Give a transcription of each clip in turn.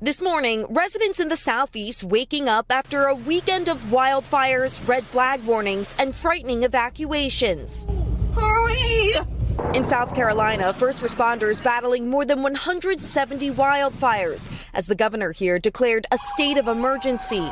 This morning, residents in the southeast waking up after a weekend of wildfires, red flag warnings, and frightening evacuations. Hurry! In South Carolina, first responders battling more than 170 wildfires as the governor here declared a state of emergency.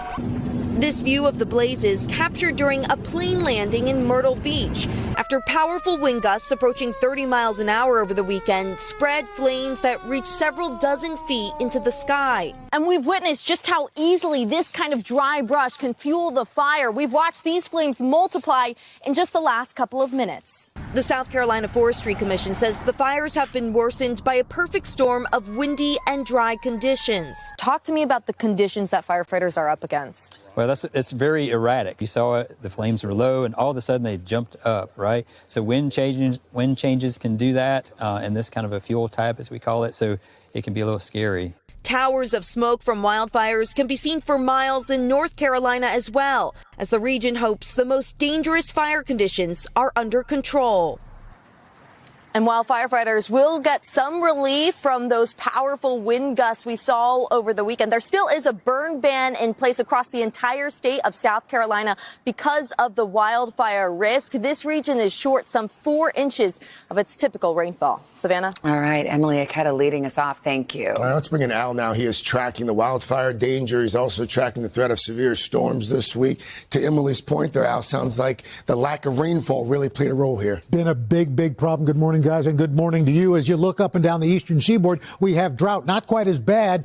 This view of the blazes captured during a plane landing in Myrtle Beach after powerful wind gusts approaching 30 miles an hour over the weekend spread flames that reached several dozen feet into the sky. And we've witnessed just how easily this kind of dry brush can fuel the fire. We've watched these flames multiply in just the last couple of minutes. The South Carolina Forestry Commission says the fires have been worsened by a perfect storm of windy and dry conditions. Talk to me about the conditions that firefighters are up against. Well, it's very erratic. You saw it, the flames were low, and all of a sudden they jumped up, right? So wind changes can do that, and this kind of a fuel type, as we call it, so it can be a little scary. Towers of smoke from wildfires can be seen for miles in North Carolina as well, as the region hopes the most dangerous fire conditions are under control. And while firefighters will get some relief from those powerful wind gusts we saw over the weekend, there still is a burn ban in place across the entire state of South Carolina because of the wildfire risk. This region is short some 4 inches of its typical rainfall. Savannah? All right, Emily Aketa leading us off. Thank you. All right, let's bring in Al now. He is tracking the wildfire danger. He's also tracking the threat of severe storms this week. To Emily's point there, Al, sounds like the lack of rainfall really played a role here. Been a big problem. Good morning, guys, and good morning to you. As you look up and down the eastern seaboard, we have drought, not quite as bad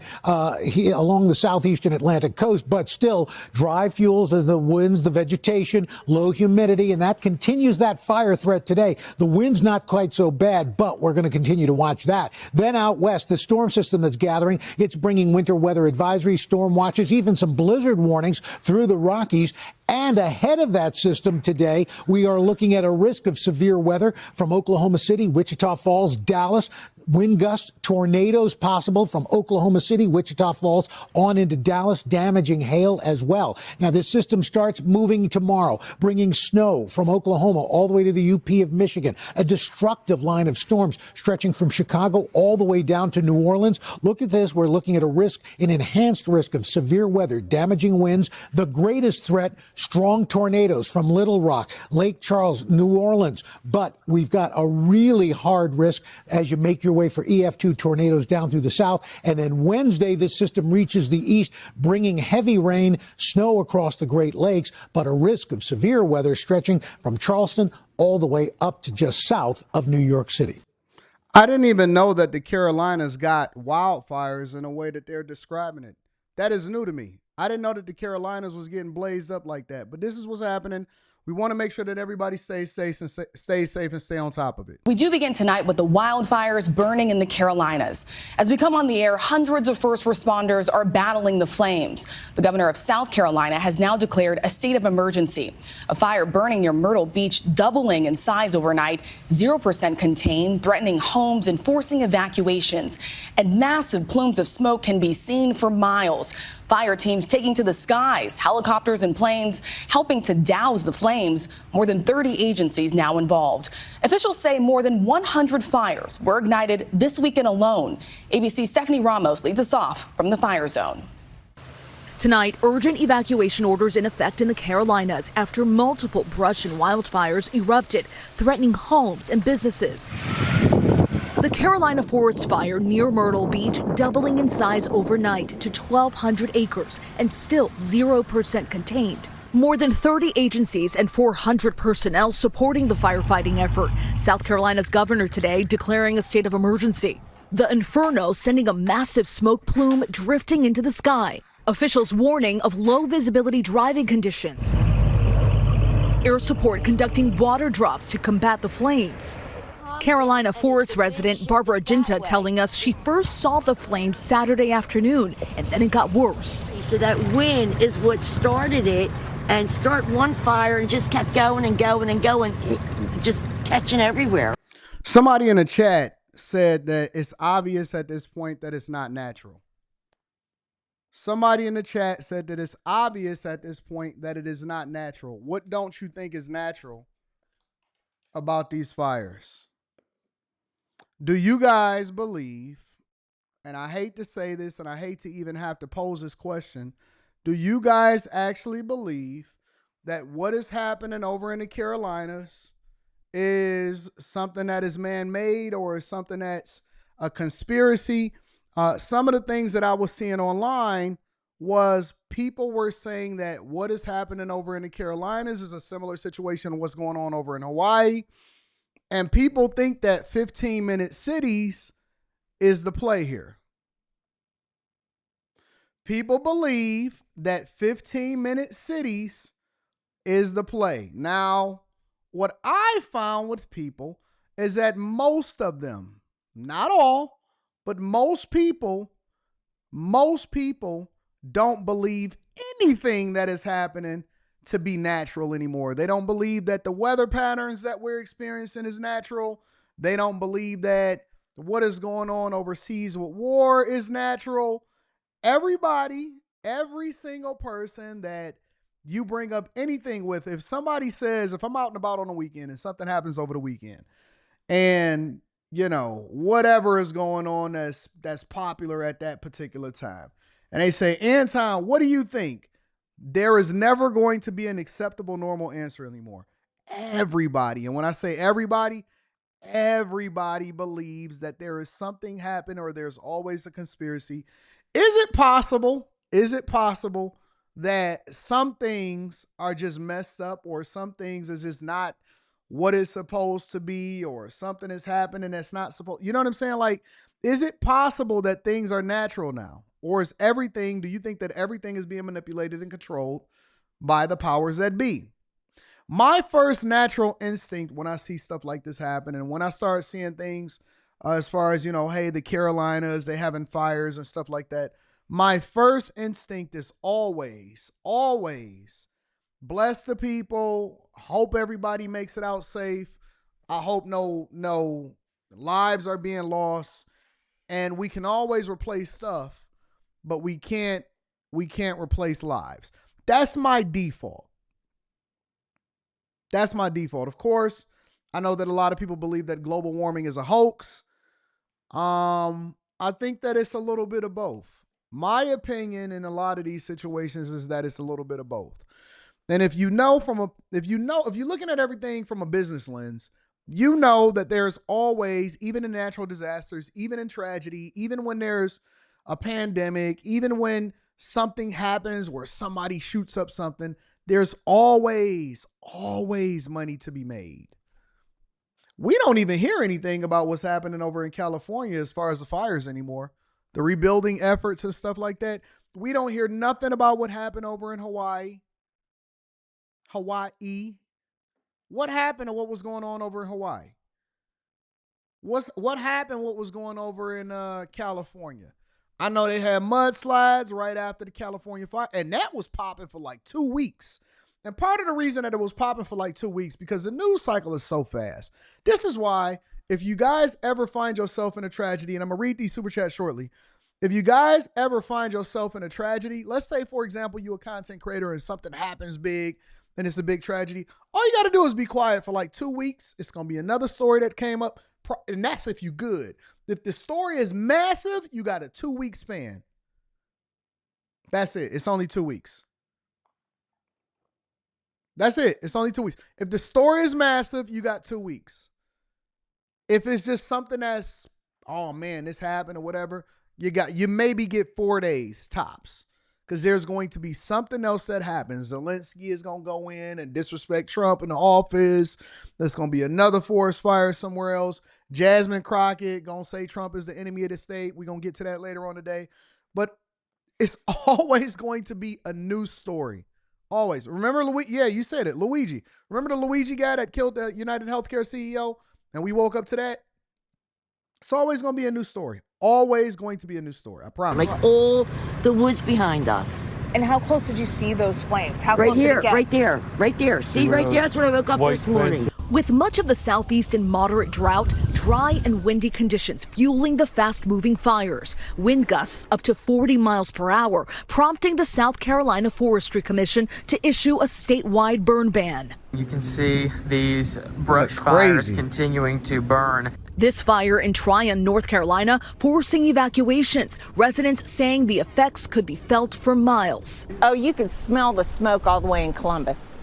here along the southeastern Atlantic coast, but still dry fuels as the winds, the vegetation, low humidity, and that continues that fire threat today. The wind's not quite so bad, but we're going to continue to watch that. Then out west, the storm system that's gathering, it's bringing winter weather advisories, storm watches, even some blizzard warnings through the Rockies. And ahead of that system today, we are looking at a risk of severe weather from Oklahoma City, Wichita Falls, Dallas. Wind gusts, tornadoes possible from Oklahoma City, Wichita Falls on into Dallas, damaging hail as well. Now, this system starts moving tomorrow, bringing snow from Oklahoma all the way to the UP of Michigan, a destructive line of storms stretching from Chicago all the way down to New Orleans. Look at this. We're looking at a risk, an enhanced risk of severe weather, damaging winds. The greatest threat, strong tornadoes from Little Rock, Lake Charles, New Orleans. But we've got a really hard risk as you make your way for EF2 tornadoes down through the south. And then Wednesday, this system reaches the east, bringing heavy rain, snow across the Great Lakes, but a risk of severe weather stretching from Charleston all the way up to just south of New York City. I didn't even know that the Carolinas got wildfires in a way that they're describing it. That is new to me. I didn't know that the Carolinas was getting blazed up like that, but this is what's happening. We want to make sure that everybody stays safe and stay on top of it. We do begin tonight with the wildfires burning in the Carolinas. As we come on the air, hundreds of first responders are battling the flames. The governor of South Carolina has now declared a state of emergency. A fire burning near Myrtle Beach, doubling in size overnight, 0% contained, threatening homes and forcing evacuations. And massive plumes of smoke can be seen for miles. Fire teams taking to the skies, helicopters and planes helping to douse the flames. More than 30 agencies now involved. Officials say more than 100 fires were ignited this weekend alone. ABC's Stephanie Ramos leads us off from the fire zone. Tonight, urgent evacuation orders in effect in the Carolinas after multiple brush and wildfires erupted, threatening homes and businesses. The Carolina forest fire near Myrtle Beach doubling in size overnight to 1,200 acres and still 0% contained. More than 30 agencies and 400 personnel supporting the firefighting effort. South Carolina's governor today declaring a state of emergency. The inferno sending a massive smoke plume drifting into the sky. Officials warning of low visibility driving conditions. Air support conducting water drops to combat the flames. Carolina Forest resident Barbara Ginta telling us she first saw the flames Saturday afternoon, and then it got worse. So that wind is what started it, and start one fire and just kept going and going and going, just catching everywhere. Somebody in the chat said that it's obvious at this point that it's not natural. Somebody in the chat said that it's obvious at this point that it is not natural. What don't you think is natural about these fires? Do you guys believe and I hate to say this, and I hate to even have to pose this question, do you guys actually believe that what is happening over in the Carolinas is something that is man-made or is something that's a conspiracy? Some of the things that I was seeing online was people were saying that what is happening over in the Carolinas is a similar situation to what's going on over in Hawaii. And people think that 15-minute cities is the play here. People believe that 15-minute cities is the play. Now, what I found with people is that most of them, not all, but most people don't believe anything that is happening to be natural anymore. They don't believe that the weather patterns that we're experiencing is natural. They don't believe that what is going on overseas with war is natural. Everybody, every single person that you bring up anything with, if somebody says, if I'm out and about on the weekend and something happens over the weekend and, you know, whatever is going on that's popular at that particular time, and they say, Anton, what do you think? There is never going to be an acceptable, normal answer anymore. Everybody, and when I say everybody believes that there is something happening or there's always a conspiracy. Is it possible that some things are just messed up or some things is just not what it's supposed to be or something is happening that's not supposed, you know what I'm saying? Like, is it possible that things are natural now? Or is everything, do you think that everything is being manipulated and controlled by the powers that be? My first natural instinct when I see stuff like this happen and when I start seeing things as far as, you know, hey, the Carolinas, they having fires and stuff like that, my first instinct is always bless the people, hope everybody makes it out safe. I hope no lives are being lost, and we can always replace stuff, but we can't replace lives. That's my default. Of course, I know that a lot of people believe that global warming is a hoax. I think that it's a little bit of both. My opinion in a lot of these situations is that it's a little bit of both. And if you're looking at everything from a business lens, you know that there's always, even in natural disasters, even in tragedy, even when there's a pandemic, even when something happens where somebody shoots up something, there's always money to be made. We don't even hear anything about what's happening over in California as far as the fires anymore, the rebuilding efforts and stuff like that. We don't hear nothing about what happened over in Hawaii. What happened to what was going on over in Hawaii? What happened what was going over in California? I know they had mudslides right after the California fire, and that was popping for like 2 weeks. And part of the reason that it was popping for like 2 weeks, because the news cycle is so fast. This is why, if you guys ever find yourself in a tragedy, and I'm going to read these super chats shortly. If you guys ever find yourself in a tragedy, let's say, for example, you're a content creator and something happens big and it's a big tragedy. All you got to do is be quiet for like 2 weeks. It's going to be another story that came up. And that's if you're good. If the story is massive, you got a 2-week span. That's it. It's only 2 weeks. That's it. It's only 2 weeks. If the story is massive, you got 2 weeks. If it's just something that's, oh man, this happened or whatever, you maybe get 4 days tops. Because there's going to be something else that happens. Zelensky is going to go in and disrespect Trump in the office. There's going to be another forest fire somewhere else. Jasmine Crockett going to say Trump is the enemy of the state. We're going to get to that later on today. But it's always going to be a new story. Always. Remember, yeah, you said it, Luigi. Remember the Luigi guy that killed the United Healthcare CEO? And we woke up to that? It's always going to be a new story. Always going to be a new story. I promise. Like all the woods behind us. And how close did you see those flames? How right close here, did it get? right there. See, right there. That's when I woke up this morning. With much of the southeast in moderate drought, dry and windy conditions fueling the fast-moving fires. Wind gusts up to 40 miles per hour, prompting the South Carolina Forestry Commission to issue a statewide burn ban. You can see these brush fires continuing to burn. This fire in Tryon, North Carolina, forcing evacuations. Residents saying the effects could be felt for miles. Oh, you can smell the smoke all the way in Columbus.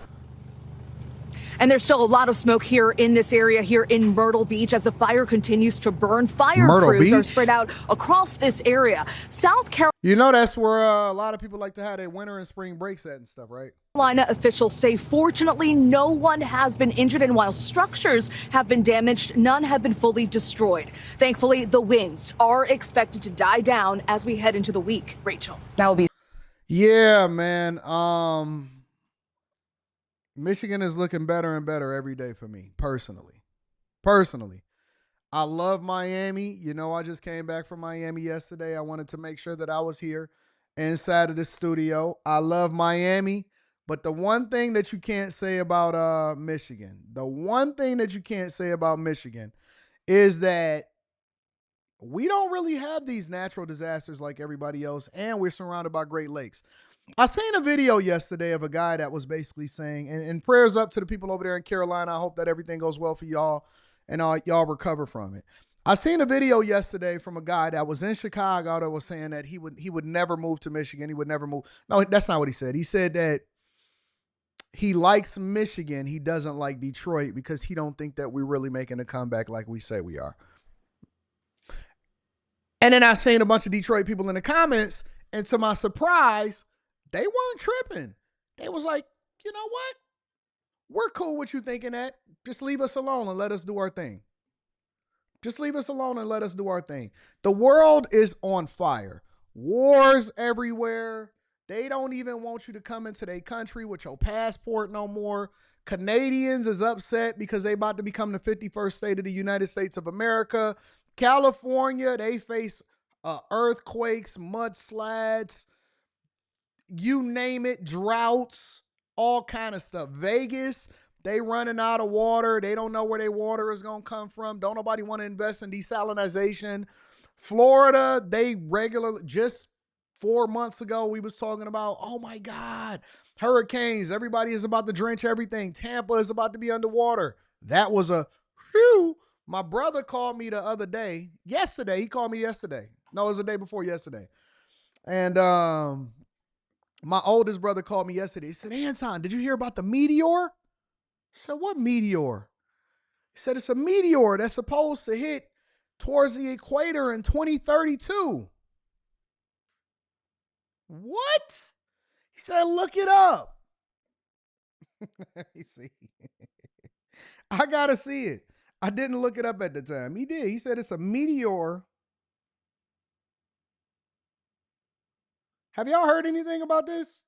And there's still a lot of smoke here in this area here in Myrtle Beach as the fire continues to burn. Fire crews are spread out across this area. South Carolina. You know, that's where a lot of people like to have their winter and spring breaks at and stuff, right? Carolina officials say fortunately no one has been injured, and while structures have been damaged, none have been fully destroyed. Thankfully, the winds are expected to die down as we head into the week. Rachel. That will be. Yeah, man. Michigan is looking better and better every day for me, personally. I love Miami. You know, I just came back from Miami yesterday. I wanted to make sure that I was here inside of the studio. I love Miami. But the one thing that you can't say about Michigan, is that we don't really have these natural disasters like everybody else, and we're surrounded by Great Lakes. I seen a video yesterday of a guy that was basically saying, and prayers up to the people over there in Carolina. I hope that everything goes well for y'all and y'all recover from it. I seen a video yesterday from a guy that was in Chicago that was saying that he would never move to Michigan. He would never move. No, that's not what he said. He said that he likes Michigan. He doesn't like Detroit because he don't think that we're really making a comeback like we say we are. And then I seen a bunch of Detroit people in the comments, and to my surprise, they weren't tripping. They was like, you know what? We're cool with you thinking that. Just leave us alone and let us do our thing. The world is on fire. Wars everywhere. They don't even want you to come into their country with your passport no more. Canadians is upset because they about to become the 51st state of the United States of America. California, they face earthquakes, mudslides, you name it, droughts, all kind of stuff. Vegas, they running out of water. They don't know where their water is going to come from. Don't nobody want to invest in desalination. Florida, they regularly, just 4 months ago, we was talking about, oh my God, hurricanes. Everybody is about to drench everything. Tampa is about to be underwater. That was a phew. My brother called me the other day. Yesterday, he called me yesterday. No, it was the day before yesterday. And my oldest brother called me yesterday. He said, Anton, did you hear about the meteor? I said, what meteor? He said, it's a meteor that's supposed to hit towards the equator in 2032. What? He said, look it up. Let me see. I got to see it. I didn't look it up at the time. He did. He said it's a meteor. Have y'all heard anything about this?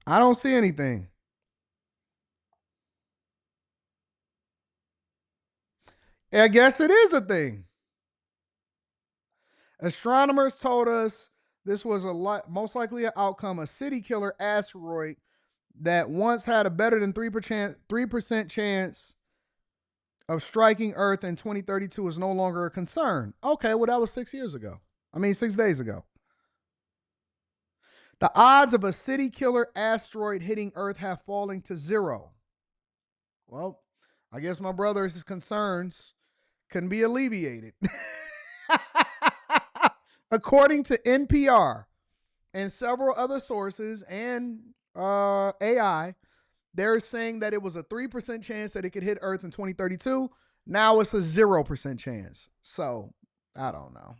I don't see anything. I guess it is a thing. Astronomers told us this was most likely an outcome, a city killer asteroid that once had a better than 3% chance of striking Earth in 2032 is no longer a concern. Okay, well, that was 6 days ago. The odds of a city killer asteroid hitting Earth have fallen to 0. Well, I guess my brother's concerns can be alleviated. According to NPR and several other sources and AI, they're saying that it was a 3% chance that it could hit Earth in 2032. Now it's a 0% chance. So I don't know.